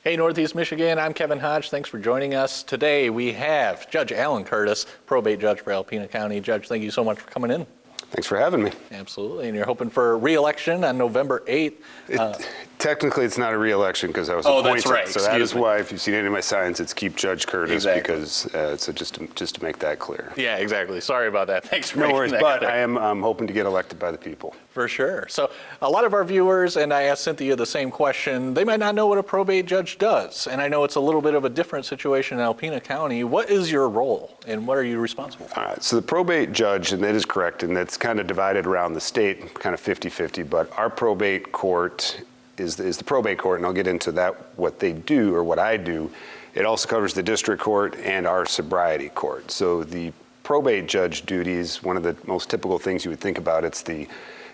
Hey, Northeast Michigan, I'm Kevin Hodge. Thanks for joining us. Today we have Judge Alan Curtis, probate judge for Alpena County. Judge, thank you so much for coming in. Thanks for having me. Absolutely, and you're hoping for re-election on November 8th. Technically, it's not a re-election because I was appointed. That's right. So that is why, if you've seen any of my signs, it's Keep Judge Curtis, because so just to make that clear. Yeah, exactly. Sorry about that. Thanks for No making worries, that but clear. I am hoping to get elected by the people. For sure. So a lot of our viewers, and I asked Cynthia the same question, they might not know what a probate judge does. And I know it's a little bit of a different situation in Alpena County. What is your role and what are you responsible for? All right, so the probate judge, and that is correct, and that's kind of divided around the state, kind of 50-50, but our probate court is the probate court, and I'll get into that, what they do or what I do. It also covers the district court and our sobriety court. So the probate judge duties, one of the most typical things you would think about, it's the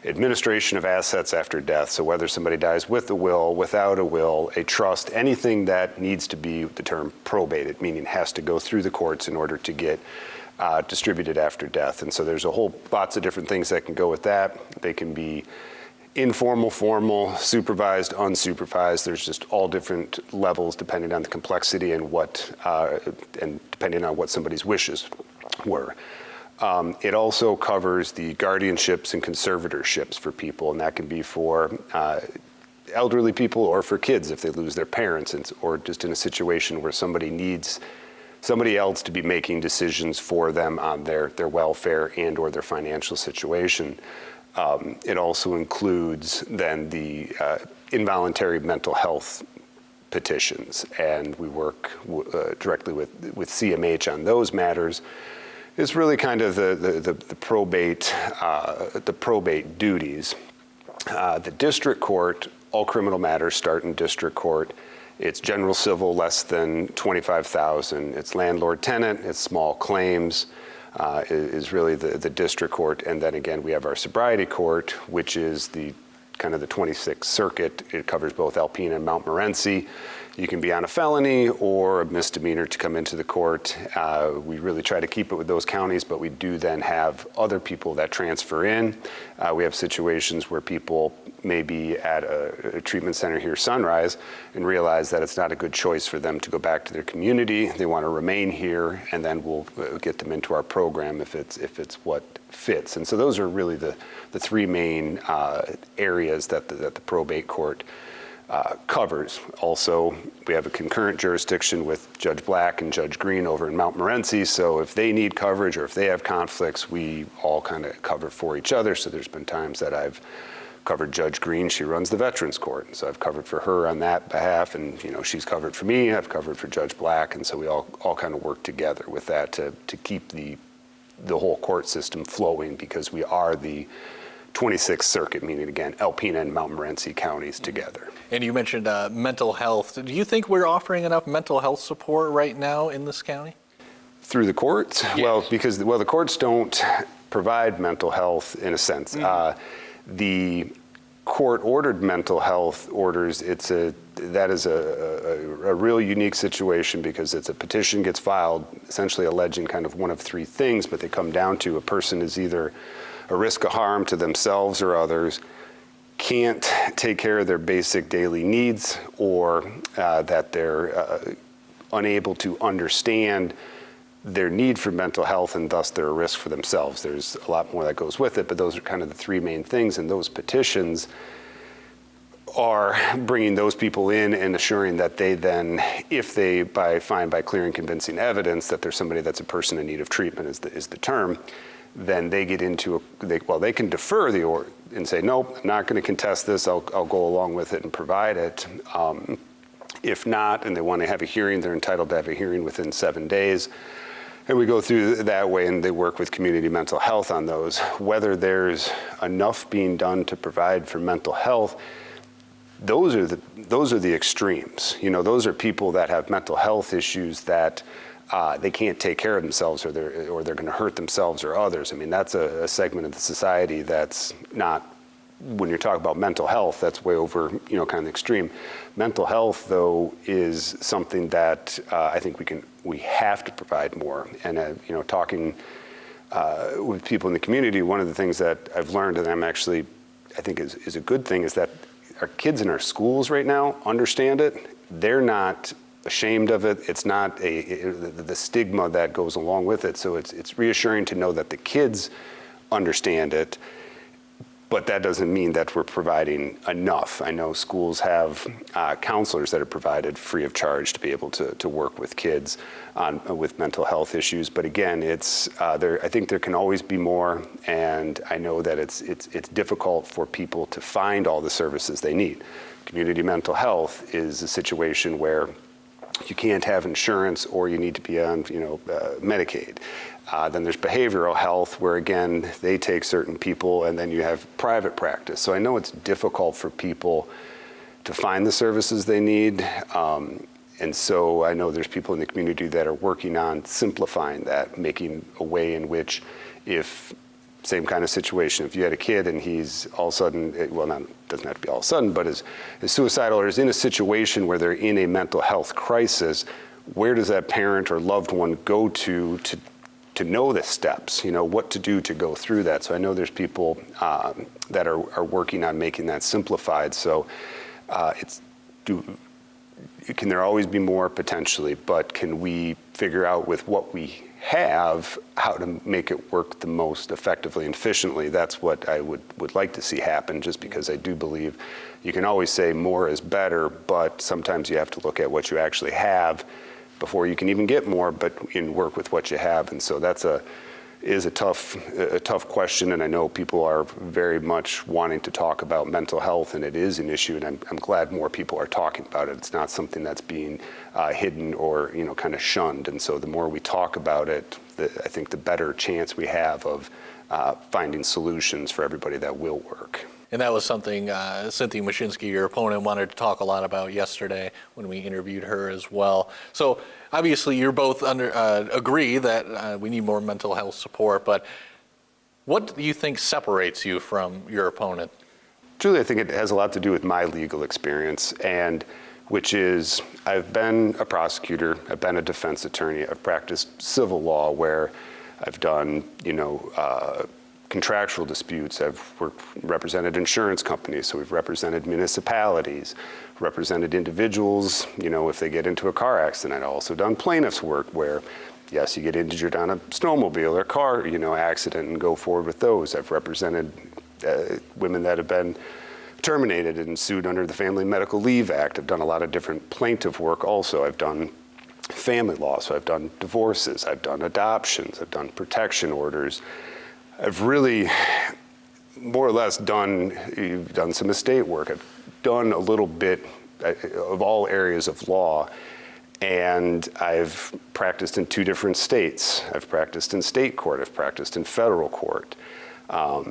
administration of assets after death. So whether somebody dies with a will, without a will, a trust, anything that needs to be, the term probated, meaning has to go through the courts in order to get distributed after death. And so there's lots of different things that can go with that. They can be informal, formal, supervised, unsupervised. There's just all different levels depending on the complexity and depending on what somebody's wishes were. It also covers the guardianships and conservatorships for people, and that can be for elderly people or for kids if they lose their parents, or just in a situation where somebody needs somebody else to be making decisions for them on their welfare and or their financial situation. It also includes then the involuntary mental health petitions, and we work directly with CMH on those matters. It's really kind of the probate duties. The district court, all criminal matters start in district court. It's general civil less than $25,000. It's landlord-tenant. It's small claims. Is really the district court, and then again we have our sobriety court, which is the kind of the 26th circuit. It covers both Alpena and Montmorency. You can be on a felony or a misdemeanor to come into the court. We really try to keep it with those counties, but we do then have other people that transfer in. We have situations where people may be at a treatment center here, Sunrise, and realize that it's not a good choice for them to go back to their community. They want to remain here, and then we'll get them into our program if it's what fits. And so those are really the three main areas that the probate court covers. Also, we have a concurrent jurisdiction with Judge Black and Judge Green over in Montmorency, so if they need coverage or if they have conflicts, we all kind of cover for each other. So there's been times that I've covered Judge Green. She runs the Veterans Court, so I've covered for her on that behalf, and she's covered for me. I've covered for Judge Black, and so we all kind of work together with that to keep the whole court system flowing, because we are the 26th Circuit, meaning again Alpena and Montmorency counties together. And you mentioned mental health. Do you think we're offering enough mental health support right now in this county? Through the courts? Yes. Well, because the courts don't provide mental health in a sense. The court-ordered mental health orders, that is a real unique situation, because it's a petition gets filed essentially alleging kind of one of three things, but they come down to a person is either a risk of harm to themselves or others, can't take care of their basic daily needs, or that they're unable to understand their need for mental health, and thus they're a risk for themselves. There's a lot more that goes with it, but those are kind of the three main things, and those petitions are bringing those people in and assuring that they then, if they find by clear and convincing evidence that there's somebody that's a person in need of treatment is the term, then they get into they can defer the order and say, nope, I'm not going to contest this, I'll go along with it and provide it. If not, and they want to have a hearing, they're entitled to have a hearing within 7 days. And we go through that way, and they work with community mental health on those. Whether there's enough being done to provide for mental health, those are the extremes. Those are people that have mental health issues that they can't take care of themselves, or they're going to hurt themselves or others. I mean, that's a segment of the society that's not, when you're talking about mental health, that's way over, kind of extreme. Mental health, though, is something that I think we have to provide more. And talking with people in the community, one of the things that I've learned, and I think is a good thing, is that our kids in our schools right now understand it. They're not ashamed of it. It's not the stigma that goes along with it. So it's reassuring to know that the kids understand it, but that doesn't mean that we're providing enough. I know schools have counselors that are provided free of charge to be able to work with kids with mental health issues. But again, I think there can always be more, and I know that it's difficult for people to find all the services they need. Community mental health is a situation where you can't have insurance or you need to be on Medicaid. Then there's behavioral health, where again, they take certain people, and then you have private practice. So I know it's difficult for people to find the services they need. And so I know there's people in the community that are working on simplifying that, making a way in which, if same kind of situation, if you had a kid and he's all of a sudden, doesn't have to be all of a sudden, but is suicidal or is in a situation where they're in a mental health crisis, where does that parent or loved one go to know the steps, what to do to go through that? So I know there's people that are working on making that simplified. So can there always be more? Potentially, but can we figure out with what we have how to make it work the most effectively and efficiently? That's what I would like to see happen, just because I do believe you can always say more is better, but sometimes you have to look at what you actually have before you can even get more, but work with what you have. And so that's is a tough question, and I know people are very much wanting to talk about mental health, and it is an issue, and I'm glad more people are talking about it. It's not something that's being hidden or kind of shunned, and so the more we talk about it, I think the better chance we have of finding solutions for everybody that will work. And that was something Cynthia Mashinsky, your opponent, wanted to talk a lot about yesterday when we interviewed her as well. So obviously you're both agree that we need more mental health support, but what do you think separates you from your opponent? Truly, I think it has a lot to do with my legal experience, and which is I've been a prosecutor, I've been a defense attorney, I've practiced civil law where I've done, contractual disputes. I've represented insurance companies, so we've represented municipalities, represented individuals, if they get into a car accident. I've also done plaintiff's work where, yes, you get injured on a snowmobile or car, accident and go forward with those. I've represented women that have been terminated and sued under the Family Medical Leave Act. I've done a lot of different plaintiff work also. I've done family law, so I've done divorces, I've done adoptions, I've done protection orders. I've really more or less done some estate work. I've done a little bit of all areas of law, and I've practiced in 2 different states. I've practiced in state court, I've practiced in federal court. All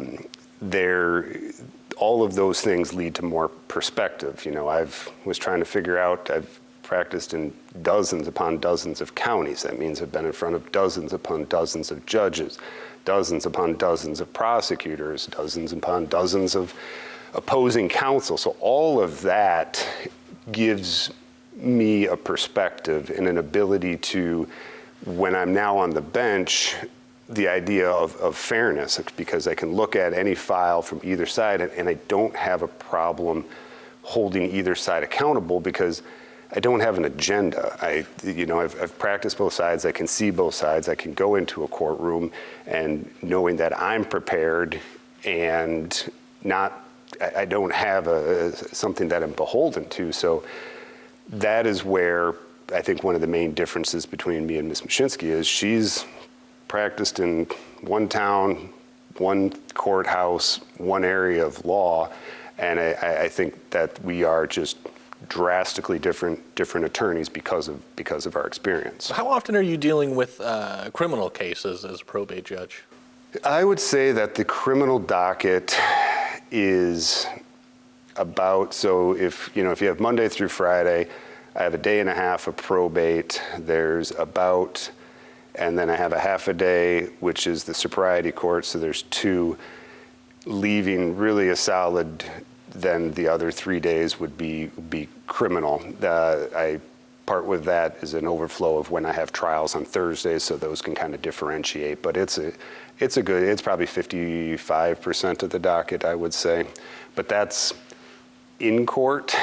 of those things lead to more perspective. I was trying to figure out, I've practiced in dozens upon dozens of counties. That means I've been in front of dozens upon dozens of judges, dozens upon dozens of prosecutors, dozens upon dozens of opposing counsel. So all of that gives me a perspective and an ability to, when I'm now on the bench, the idea of fairness, because I can look at any file from either side and I don't have a problem holding either side accountable because I don't have an agenda. I've practiced both sides. I can see both sides. I can go into a courtroom and knowing that I'm prepared and I don't have something that I'm beholden to. So that is where I think one of the main differences between me and Ms. Mashinsky is she's practiced in one town, one courthouse, one area of law, and I think that we are just drastically different attorneys because of our experience. How often are you dealing with criminal cases as a probate judge? I would say that the criminal docket is about, so if you have Monday through Friday, I have a day and a half of probate. There's about, and then I have a half a day, which is the sobriety court. So there's 2, leaving really a solid. Then the other 3 days would be criminal. I part with that is an overflow of when I have trials on Thursdays, so those can kind of differentiate. But it's probably 55% of the docket, I would say. But that's in-court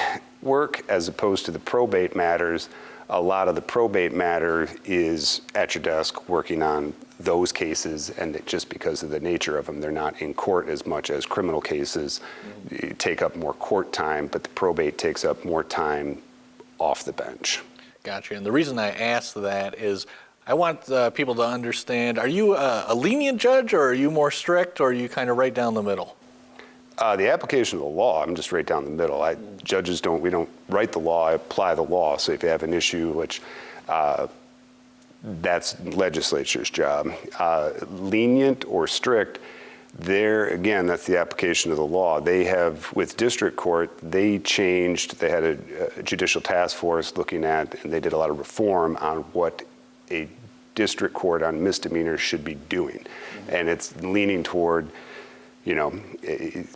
work as opposed to the probate matters. A lot of the probate matter is at your desk working on those cases, and just because of the nature of them, they're not in court as much as criminal cases. Take up more court time, but the probate takes up more time off the bench. Gotcha. And the reason I asked that is I want people to understand, are you a lenient judge, or are you more strict, or are you kind of right down the middle? The application of the law, I'm just right down the middle. Judges we don't write the law, I apply the law. So if you have an issue, which that's legislature's job. Lenient or strict, there again, that's the application of the law. They have, with district court, they had a judicial task force looking at, and they did a lot of reform on what a district court on misdemeanors should be doing. And it's leaning toward,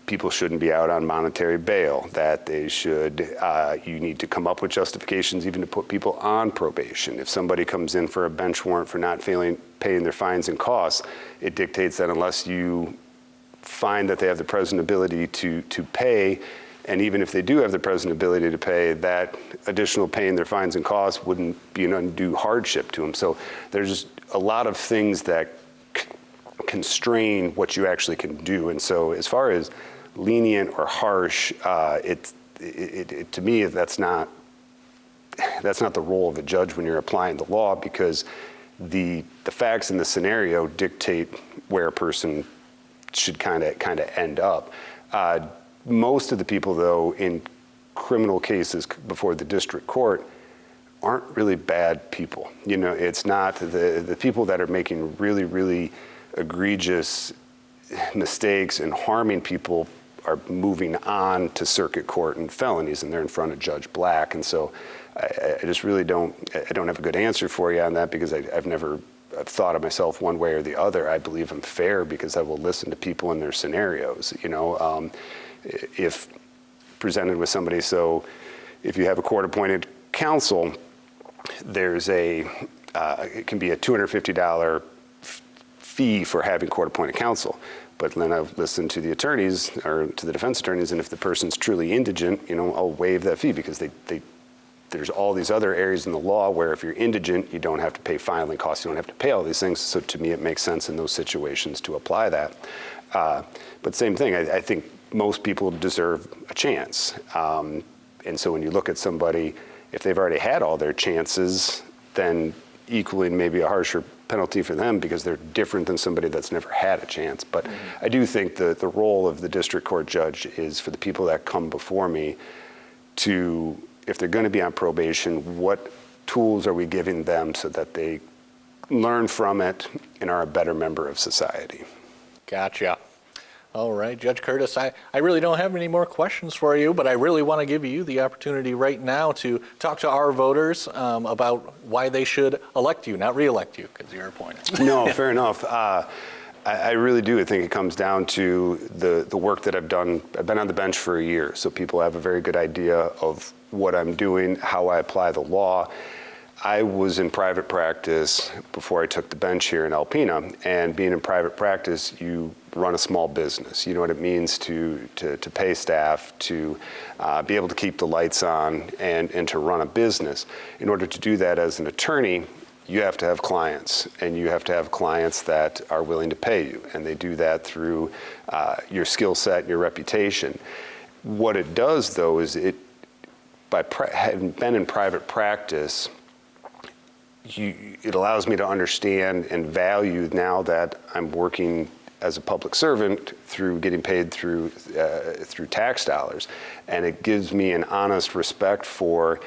people shouldn't be out on monetary bail, that they should, you need to come up with justifications even to put people on probation. If somebody comes in for a bench warrant for not paying their fines and costs, it dictates that unless you find that they have the present ability to pay, and even if they do have the present ability to pay, that additional paying their fines and costs wouldn't be an undue hardship to them. So there's just a lot of things that constrain what you actually can do. And so as far as lenient or harsh, to me, that's not the role of a judge when you're applying the law, because the facts in the scenario dictate where a person should kind of end up. Most of the people, though, in criminal cases before the district court aren't really bad people. It's not the people that are making really, really egregious mistakes and harming people are moving on to circuit court and felonies, and they're in front of Judge Black. And so I just really don't have a good answer for you on that, because I've never thought of myself one way or the other. I believe I'm fair because I will listen to people in their scenarios. If presented with somebody, so if you have a court-appointed counsel, there's it can be a $250 fee for having court-appointed counsel. But then I've listened to the attorneys, or to the defense attorneys, and if the person's truly indigent, I'll waive that fee, because there's all these other areas in the law where if you're indigent, you don't have to pay filing costs, you don't have to pay all these things. So to me, it makes sense in those situations to apply that. But same thing, I think most people deserve a chance. And so when you look at somebody, if they've already had all their chances, then equaling maybe a harsher penalty for them, because they're different than somebody that's never had a chance. But I do think the role of the district court judge is for the people that come before me to, if they're going to be on probation, what tools are we giving them so that they learn from it and are a better member of society? Gotcha. All right, Judge Curtis, I really don't have any more questions for you, but I really want to give you the opportunity right now to talk to our voters about why they should elect you, not re-elect you, because you're appointed. No, fair enough. I really do. I think it comes down to the work that I've done. I've been on the bench for a year, so people have a very good idea of what I'm doing, how I apply the law. I was in private practice before I took the bench here in Alpena, and being in private practice, you run a small business. You know what it means to pay staff, to be able to keep the lights on, and to run a business. In order to do that as an attorney, you have to have clients, and you have to have clients that are willing to pay you, and they do that through your skill set and your reputation. What it does, though, is by having been in private practice, it allows me to understand and value, now that I'm working as a public servant, through getting paid through tax dollars, and it gives me an honest respect for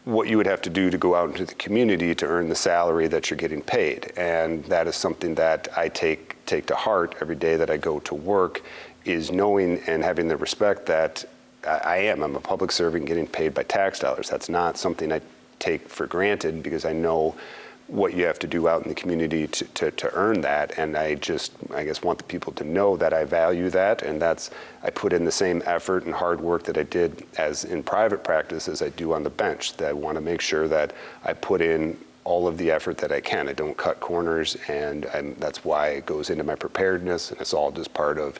what you would have to do to go out into the community to earn the salary that you're getting paid. And that is something that I take to heart every day that I go to work, is knowing and having the respect that I'm a public servant getting paid by tax dollars. That's not something I take for granted, because I know what you have to do out in the community to earn that. And I guess want the people to know that I value that, and I put in the same effort and hard work that I did as in private practice as I do on the bench. That I want to make sure that I put in all of the effort that I can. I don't cut corners, and that's why it goes into my preparedness, and it's all just part of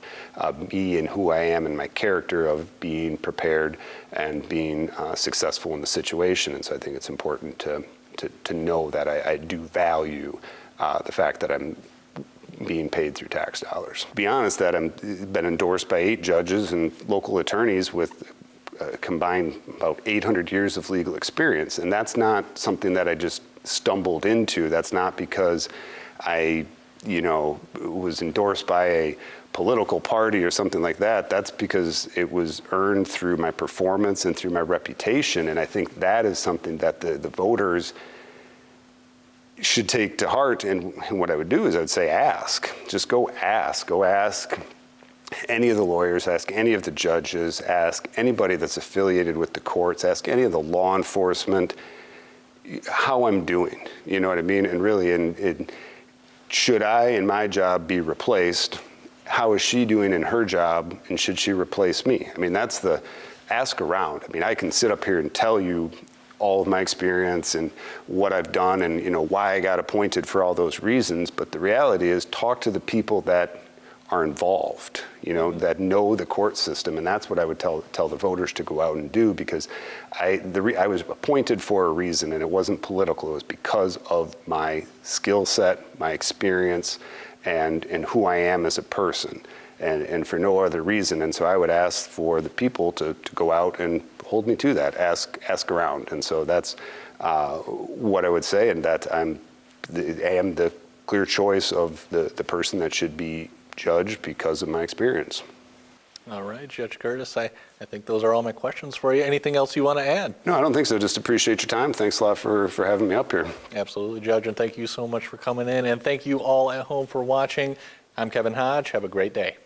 me and who I am and my character of being prepared and being successful in the situation. And so I think it's important to know that I do value the fact that I'm being paid through tax dollars. To be honest, that I've been endorsed by 8 judges and local attorneys with combined about 800 years of legal experience. And that's not something that I just stumbled into. That's not because I, was endorsed by a political party or something like that. That's because it was earned through my performance and through my reputation. And I think that is something that the voters should take to heart. And what I would do is I would say, ask. Just go ask. Go ask any of the lawyers, ask any of the judges, ask anybody that's affiliated with the courts, ask any of the law enforcement how I'm doing. You know what I mean? And really, should I in my job be replaced? How is she doing in her job? And should she replace me? I mean, that's the ask around. I mean, I can sit up here and tell you all of my experience and what I've done and why I got appointed for all those reasons. But the reality is, talk to the people that are involved, that know the court system, and that's what I would tell the voters to go out and do, because I was appointed for a reason, and it wasn't political. It was because of my skill set, my experience, and who I am as a person, and for no other reason. And so I would ask for the people to go out and hold me to that, ask around. And so that's what I would say, and that I am the clear choice of the person that should be judged because of my experience. All right, Judge Curtis, I think those are all my questions for you. Anything else you want to add? No, I don't think so. Just appreciate your time. Thanks a lot for having me up here. Absolutely, Judge, and thank you so much for coming in, and thank you all at home for watching. I'm Kevin Hodge. Have a great day.